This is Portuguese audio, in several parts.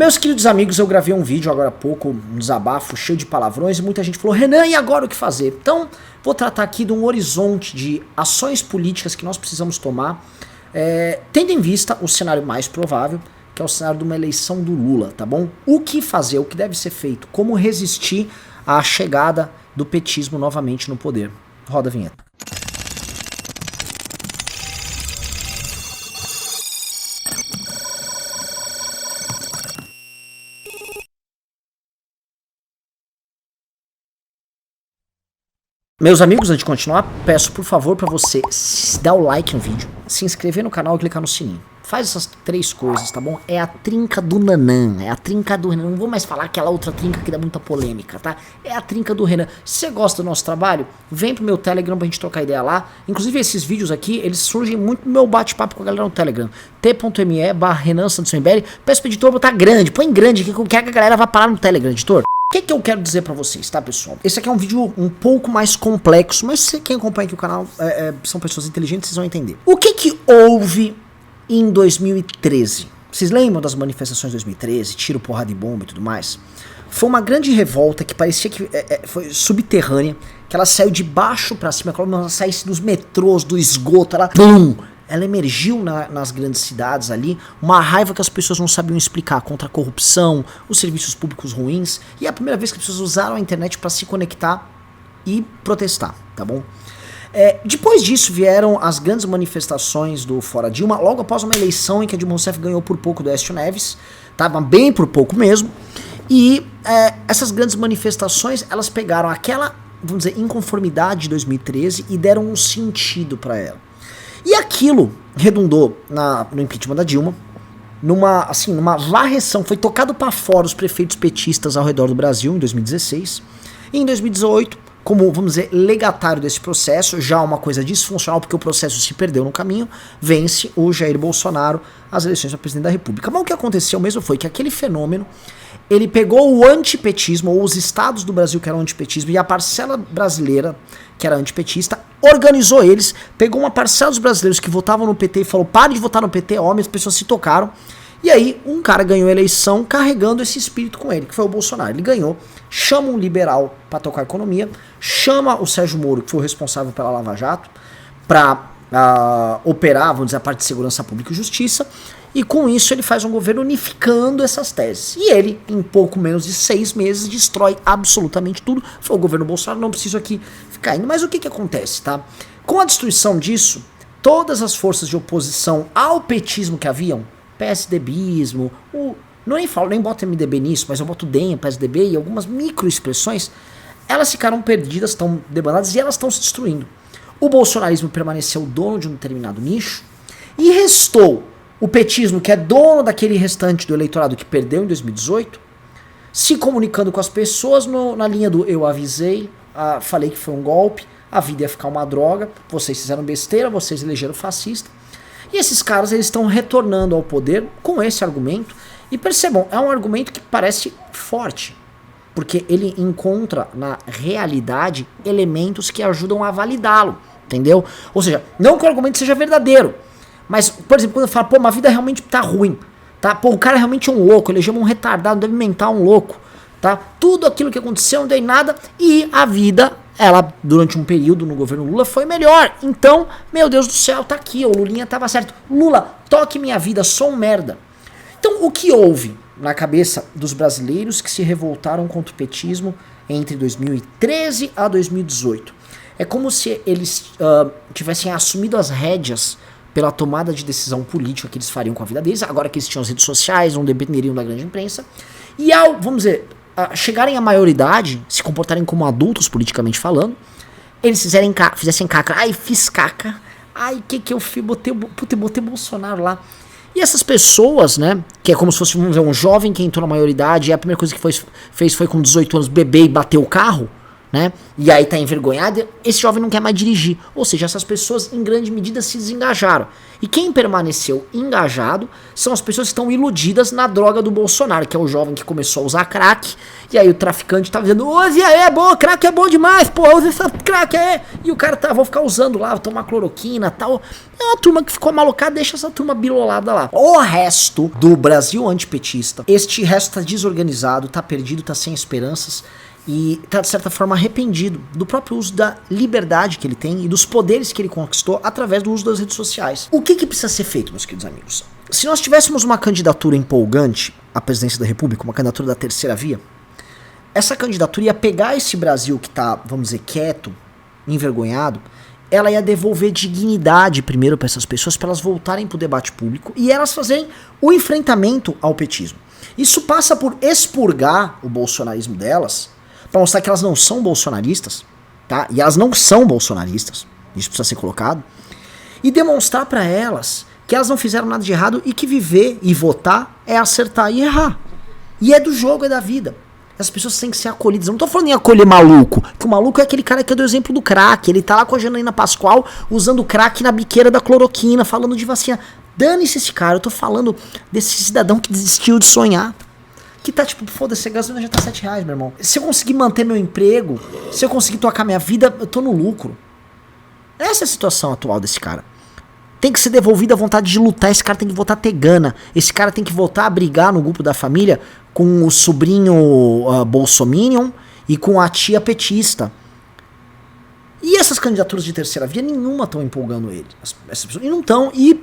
Meus queridos amigos, eu gravei um vídeo agora há pouco, um desabafo cheio de palavrões, e muita gente falou: Renan, e agora o que fazer? Então, vou tratar aqui de um horizonte de ações políticas que nós precisamos tomar, tendo em vista o cenário mais provável, que é o cenário de uma eleição do Lula, tá bom? O que fazer, o que deve ser feito, como resistir à chegada do petismo novamente no poder. Roda a vinheta. Meus amigos, antes de continuar, peço por favor para você dar o like no vídeo, se inscrever no canal e clicar no sininho. Faz essas 3 coisas, tá bom? É a trinca do Nanã, é a trinca do Renan. Não vou mais falar aquela outra trinca que dá muita polêmica, tá? É a trinca do Renan. Se você gosta do nosso trabalho, vem pro meu Telegram pra gente trocar ideia lá. Inclusive esses vídeos aqui, eles surgem muito no meu bate-papo com a galera no Telegram. t.me/Renan Santos Mbele. Peço pro editor botar grande, põe grande aqui, que eu quero que a galera vá parar no Telegram, editor. O que eu quero dizer pra vocês, tá, pessoal? Esse aqui é um vídeo um pouco mais complexo, mas quem acompanha aqui o canal são pessoas inteligentes, vocês vão entender. O que houve em 2013? Vocês lembram das manifestações de 2013, tiro, porrada e bomba e tudo mais? Foi uma grande revolta que parecia que foi subterrânea, que ela saiu de baixo pra cima, como ela saísse dos metrôs, do esgoto, ela pum! Ela emergiu nas grandes cidades ali, uma raiva que as pessoas não sabiam explicar, contra a corrupção, os serviços públicos ruins, e é a primeira vez que as pessoas usaram a internet para se conectar e protestar, tá bom? Depois disso vieram as grandes manifestações do Fora Dilma, logo após uma eleição em que a Dilma Rousseff ganhou por pouco do Aécio Neves, tava bem por pouco mesmo, e essas grandes manifestações, elas pegaram aquela, vamos dizer, inconformidade de 2013 e deram um sentido para ela. E aquilo redundou no impeachment da Dilma, numa varreção, foi tocado para fora os prefeitos petistas ao redor do Brasil em 2016, e em 2018, como, vamos dizer, legatário desse processo, já uma coisa disfuncional, porque o processo se perdeu no caminho, vence o Jair Bolsonaro as eleições para presidente da República. Mas o que aconteceu mesmo foi que aquele fenômeno, ele pegou o antipetismo, ou os estados do Brasil que eram antipetismo, e a parcela brasileira, que era antipetista, organizou eles, pegou uma parcela dos brasileiros que votavam no PT e falou: pare de votar no PT, homens, as pessoas se tocaram. E aí um cara ganhou a eleição carregando esse espírito com ele, que foi o Bolsonaro. Ele ganhou, chama um liberal para tocar a economia, chama o Sérgio Moro, que foi o responsável pela Lava Jato, para operar, vamos dizer, a parte de segurança pública e justiça, e com isso ele faz um governo unificando essas teses. E ele, em pouco menos de 6 meses, destrói absolutamente tudo. Foi o governo Bolsonaro, não preciso aqui ficar indo. Mas o que acontece, tá? Com a destruição disso, todas as forças de oposição ao petismo que haviam, PSDBismo, nem boto MDB nisso, mas eu boto DEM, PSDB e algumas microexpressões, elas ficaram perdidas, estão debanadas e elas estão se destruindo. O bolsonarismo permaneceu dono de um determinado nicho e restou o petismo, que é dono daquele restante do eleitorado que perdeu em 2018, se comunicando com as pessoas na linha do eu avisei, falei que foi um golpe, a vida ia ficar uma droga, vocês fizeram besteira, vocês elegeram fascista. E esses caras, eles estão retornando ao poder com esse argumento. E percebam, é um argumento que parece forte, porque ele encontra na realidade elementos que ajudam a validá-lo, entendeu? Ou seja, não que o argumento seja verdadeiro, mas, por exemplo, quando eu falo, pô, uma vida realmente tá ruim, tá? Pô, o cara realmente é um louco, elegemos um retardado, deve mentar um louco, tá? Tudo aquilo que aconteceu não deu nada e a vida, ela, durante um período no governo Lula, foi melhor. Então, meu Deus do céu, tá aqui, o Lulinha tava certo. Lula, toque minha vida, sou um merda. Então, o que houve na cabeça dos brasileiros que se revoltaram contra o petismo entre 2013 a 2018? É como se eles tivessem assumido as rédeas pela tomada de decisão política que eles fariam com a vida deles, agora que eles tinham as redes sociais, não dependeriam da grande imprensa, e ao, vamos dizer, chegarem à maioridade, se comportarem como adultos politicamente falando, eles fizessem caca, ai, fiz caca, ai, que eu fiz, botei Bolsonaro lá. E essas pessoas, né, que é como se fosse, vamos dizer, um jovem que entrou na maioridade, e a primeira coisa que fez foi com 18 anos beber e bater o carro, né? E aí tá envergonhado, esse jovem não quer mais dirigir. Ou seja, essas pessoas em grande medida se desengajaram. E quem permaneceu engajado são as pessoas que estão iludidas na droga do Bolsonaro, que é o jovem que começou a usar crack, e aí o traficante tá dizendo, use aí, é bom, crack é bom demais, pô, use essa crack aí. E o cara tá, vou ficar usando lá, vou tomar cloroquina e tal. É uma turma que ficou malocada, deixa essa turma bilolada lá. O resto do Brasil antipetista, este resto tá desorganizado, tá perdido, tá sem esperanças, e tá de certa forma arrependido do próprio uso da liberdade que ele tem e dos poderes que ele conquistou através do uso das redes sociais. O que precisa ser feito, meus queridos amigos? Se nós tivéssemos uma candidatura empolgante à presidência da República, uma candidatura da terceira via, essa candidatura ia pegar esse Brasil que tá, vamos dizer, quieto, envergonhado, ela ia devolver dignidade primeiro para essas pessoas, para elas voltarem pro debate público e elas fazerem o enfrentamento ao petismo. Isso passa por expurgar o bolsonarismo delas, para mostrar que elas não são bolsonaristas, tá? E elas não são bolsonaristas, isso precisa ser colocado, e demonstrar para elas que elas não fizeram nada de errado e que viver e votar é acertar e errar. E é do jogo, é da vida. As pessoas têm que ser acolhidas. Eu não tô falando em acolher maluco, que o maluco é aquele cara que é do exemplo do crack, ele tá lá com a Janaína Pascoal usando crack na biqueira da cloroquina, falando de vacina. Dane-se esse cara, eu tô falando desse cidadão que desistiu de sonhar. Que tá tipo, foda-se, a gasolina já tá R$7, meu irmão. Se eu conseguir manter meu emprego, se eu conseguir tocar minha vida, eu tô no lucro. Essa é a situação atual desse cara. Tem que ser devolvida a vontade de lutar, esse cara tem que voltar a ter gana. Esse cara tem que voltar a brigar no grupo da família com o sobrinho bolsominion e com a tia petista. E essas candidaturas de terceira via, nenhuma estão empolgando ele. Essas pessoas, e não estão, e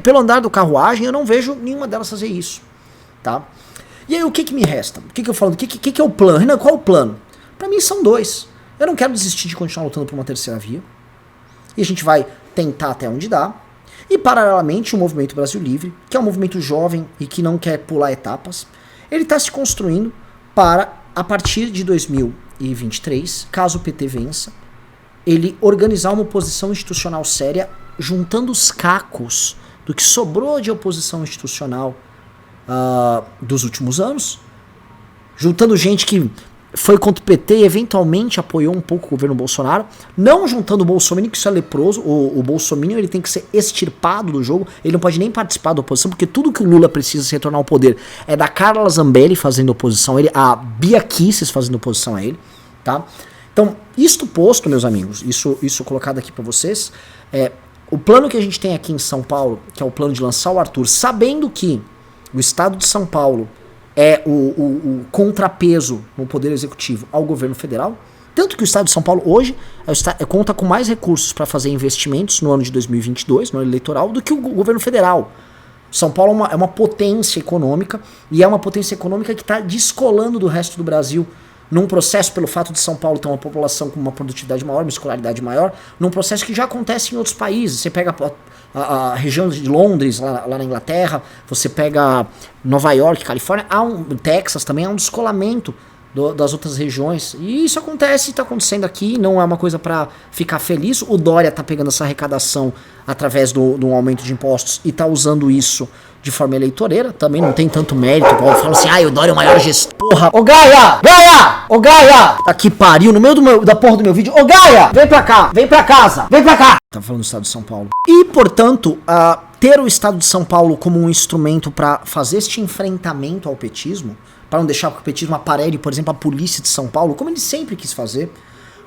pelo andar do carruagem, eu não vejo nenhuma delas fazer isso, tá? E aí o que me resta? O que eu falo? O que é o plano? Renan, qual é o plano? Pra mim são dois. Eu não quero desistir de continuar lutando por uma terceira via. E a gente vai tentar até onde dá. E paralelamente o Movimento Brasil Livre, que é um movimento jovem e que não quer pular etapas, ele está se construindo para, a partir de 2023, caso o PT vença, ele organizar uma oposição institucional séria, juntando os cacos do que sobrou de oposição institucional dos últimos anos, juntando gente que foi contra o PT e eventualmente apoiou um pouco o governo Bolsonaro, não juntando o Bolsonaro, que isso é leproso. O Bolsonaro ele tem que ser extirpado do jogo, ele não pode nem participar da oposição, porque tudo que o Lula precisa se retornar ao poder é da Carla Zambelli fazendo oposição a ele, a Bia Kicis fazendo oposição a ele, tá? Então, isto posto, meus amigos, isso colocado aqui pra vocês, o plano que a gente tem aqui em São Paulo, que é o plano de lançar o Arthur, sabendo que o estado de São Paulo é o contrapeso no poder executivo ao governo federal, tanto que o estado de São Paulo hoje conta com mais recursos para fazer investimentos no ano de 2022, no ano eleitoral, do que o governo federal. São Paulo é uma potência econômica, e é uma potência econômica que está descolando do resto do Brasil, num processo, pelo fato de São Paulo ter uma população com uma produtividade maior, uma escolaridade maior, num processo que já acontece em outros países. Você pega a região de Londres, lá na Inglaterra, você pega Nova York, Califórnia, Texas também, há um descolamento das outras regiões. E isso acontece, está acontecendo aqui, não é uma coisa para ficar feliz. O Dória está pegando essa arrecadação através de um aumento de impostos e está usando isso de forma eleitoreira, também não tem tanto mérito. Falam assim, o Dória é o maior gestor. Porra, ô Gaia! Ô Gaia! Tá que pariu, no meio da porra do meu vídeo. Ô Gaia! Vem pra cá, vem pra casa, vem pra cá! Tá falando do estado de São Paulo. E, portanto, ter o estado de São Paulo como um instrumento para fazer este enfrentamento ao petismo, para não deixar que o petismo aparelhe, por exemplo, a polícia de São Paulo, como ele sempre quis fazer,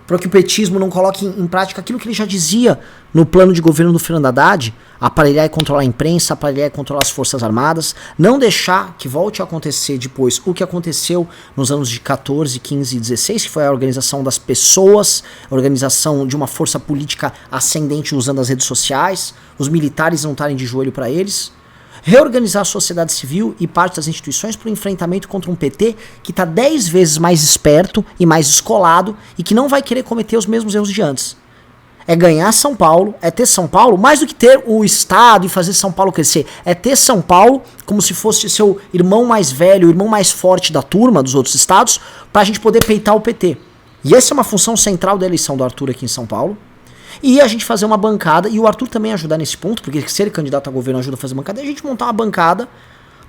para que o petismo não coloque em prática aquilo que ele já dizia no plano de governo do Fernando Haddad, aparelhar e controlar a imprensa, aparelhar e controlar as Forças Armadas, não deixar que volte a acontecer depois o que aconteceu nos anos de 14, 15 e 16, que foi a organização das pessoas, a organização de uma força política ascendente usando as redes sociais, os militares não estarem de joelho para eles. Reorganizar a sociedade civil e parte das instituições para o enfrentamento contra um PT que está 10 vezes mais esperto e mais descolado e que não vai querer cometer os mesmos erros de antes. É ganhar São Paulo, é ter São Paulo, mais do que ter o Estado e fazer São Paulo crescer, é ter São Paulo como se fosse seu irmão mais velho, o irmão mais forte da turma dos outros estados, para a gente poder peitar o PT. E essa é uma função central da eleição do Arthur aqui em São Paulo. E a gente fazer uma bancada, e o Arthur também ajudar nesse ponto, porque ser candidato a governo ajuda a fazer bancada, e a gente montar uma bancada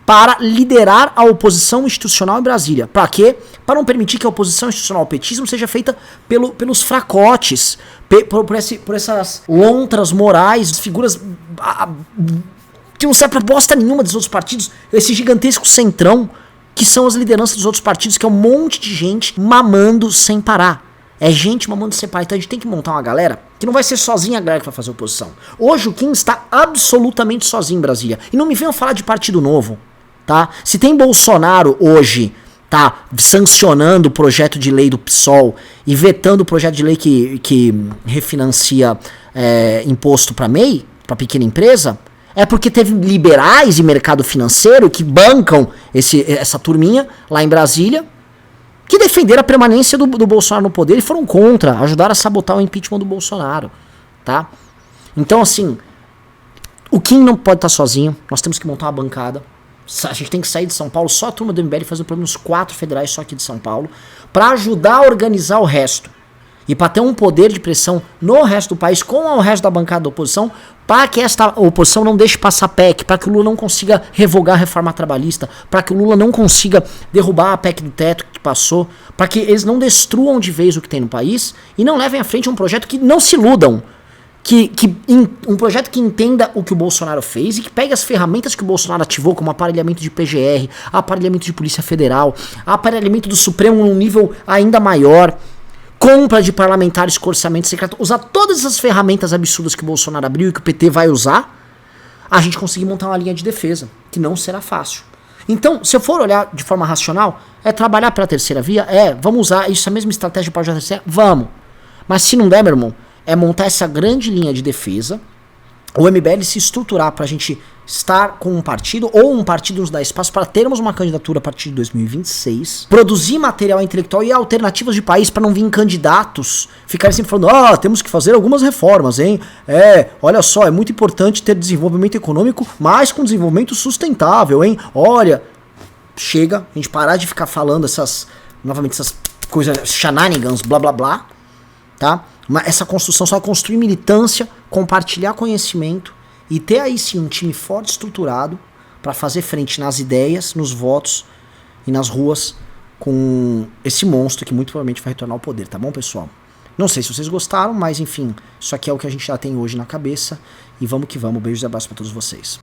para liderar a oposição institucional em Brasília. Para quê? Para não permitir que a oposição institucional ao petismo seja feita pelos fracotes, por essas lontras morais, figuras que não serve pra bosta nenhuma dos outros partidos, esse gigantesco centrão, que são as lideranças dos outros partidos, que é um monte de gente mamando sem parar. É gente mamando sem parar. Então a gente tem que montar uma galera que não vai ser sozinha a galera que vai fazer oposição. Hoje o Kim está absolutamente sozinho em Brasília. E não me venham falar de partido novo, tá? Se tem Bolsonaro hoje, tá, sancionando o projeto de lei do PSOL e vetando o projeto de lei que refinancia imposto para MEI, para pequena empresa, é porque teve liberais e mercado financeiro que bancam essa turminha lá em Brasília, que defenderam a permanência do Bolsonaro no poder e foram contra, ajudaram a sabotar o impeachment do Bolsonaro, tá? Então, assim, o Kim não pode estar sozinho, nós temos que montar uma bancada, a gente tem que sair de São Paulo, só a turma do MBL fazendo pelo menos 4 federais só aqui de São Paulo, para ajudar a organizar o resto. E para ter um poder de pressão no resto do país, com o resto da bancada da oposição, para que esta oposição não deixe passar PEC, para que o Lula não consiga revogar a reforma trabalhista, para que o Lula não consiga derrubar a PEC do teto que passou, para que eles não destruam de vez o que tem no país e não levem à frente um projeto que não se iludam, um projeto que entenda o que o Bolsonaro fez e que pegue as ferramentas que o Bolsonaro ativou, como aparelhamento de PGR, aparelhamento de Polícia Federal, aparelhamento do Supremo num nível ainda maior, compra de parlamentares com orçamento secreto, usar todas essas ferramentas absurdas que o Bolsonaro abriu e que o PT vai usar, a gente conseguir montar uma linha de defesa, que não será fácil. Então, se eu for olhar de forma racional, é trabalhar pela terceira via, vamos usar essa mesma estratégia para ajudar a terceira, vamos. Mas se não der, meu irmão, é montar essa grande linha de defesa, o MBL se estruturar pra gente estar com um partido, ou um partido nos dar espaço para termos uma candidatura a partir de 2026, produzir material intelectual e alternativas de país para não vir candidatos ficarem sempre falando, temos que fazer algumas reformas, hein? Olha só, é muito importante ter desenvolvimento econômico, mas com desenvolvimento sustentável, hein? Olha, chega, a gente parar de ficar falando essas coisas, shenanigans, blá blá blá, tá? Essa construção só é construir militância, compartilhar conhecimento e ter aí sim um time forte, estruturado para fazer frente nas ideias, nos votos e nas ruas com esse monstro que muito provavelmente vai retornar ao poder, tá bom, pessoal? Não sei se vocês gostaram, mas enfim, isso aqui é o que a gente já tem hoje na cabeça e vamos que vamos. Beijos e abraços para todos vocês.